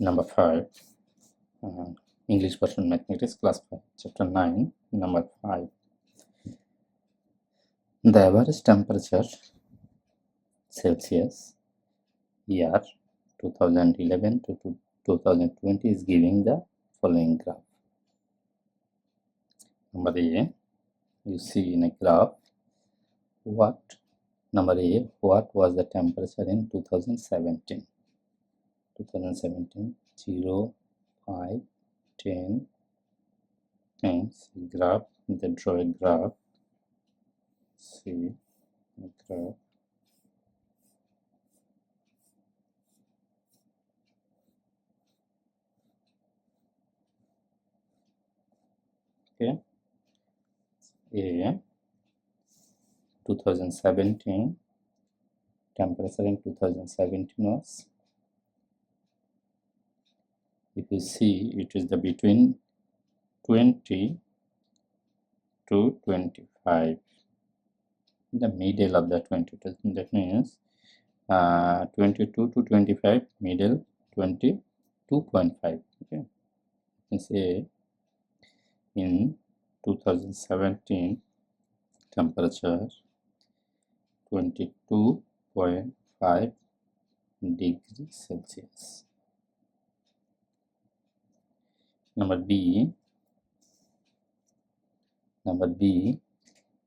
Number 5, English version mathematics, class 5, chapter 9, number 5. The average temperature Celsius year 2011 to 2020 is giving the following graph. Number A, you see in a graph what was the temperature in 2017? 0, 5, 10, times graph, the draw a graph, see a graph. Okay, A 2017 temperature in 2017 was, if you see, it is the between 20 to 25, the middle of the 20, that means 22 to 25, middle 22.5. okay, you can say in 2017 temperature 22.5 degrees Celsius. Number B,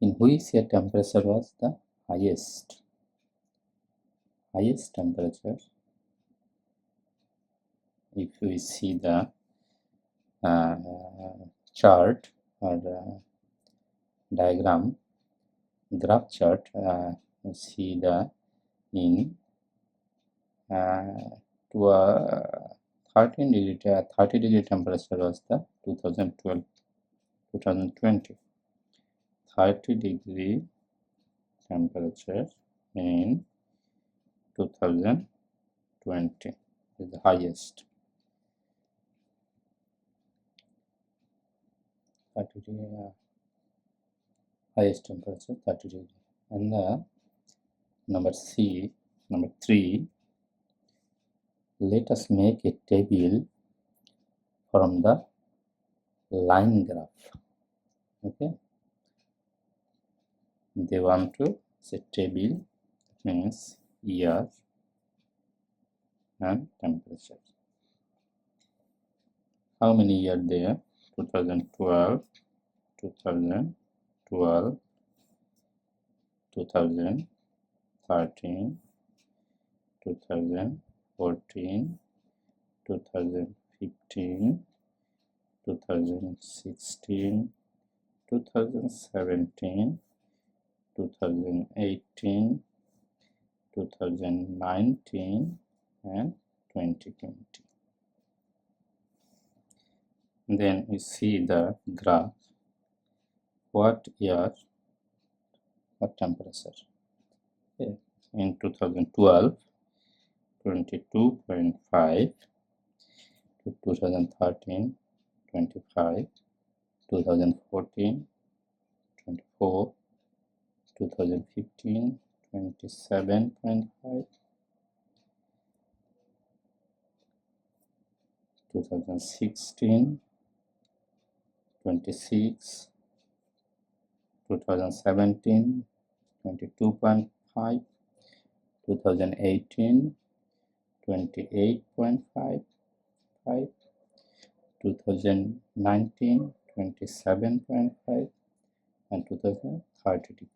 in which year temperature was the highest temperature? If we see the chart or diagram, graph chart, see the in 30 degree temperature was the 2020. 30 degree temperature in 2020 is the highest. 30 degree, highest temperature 30 degree. And the number 3, let us make a table from the line graph. Okay, they want to say table, means year and temperature. How many years there? 2012, 2013, 2014, 2015, 2016, 2017, 2018, 2019 and 2020. Then we see the graph, what year, what temperature. Okay. In 2012, 22.5, to 2013, 25, 2014, 24, 2015, 27.5, 2016, 26, 2017, 22.5, 2018, 28.5, 2019, 27.5, and 2030 degree.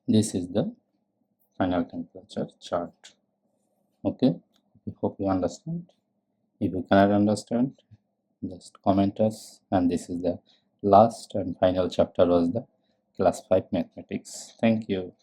This is the final temperature chart. Okay, I hope you understand. If you cannot understand, just comment us. And this is the last and final chapter was the class 5 mathematics. Thank you.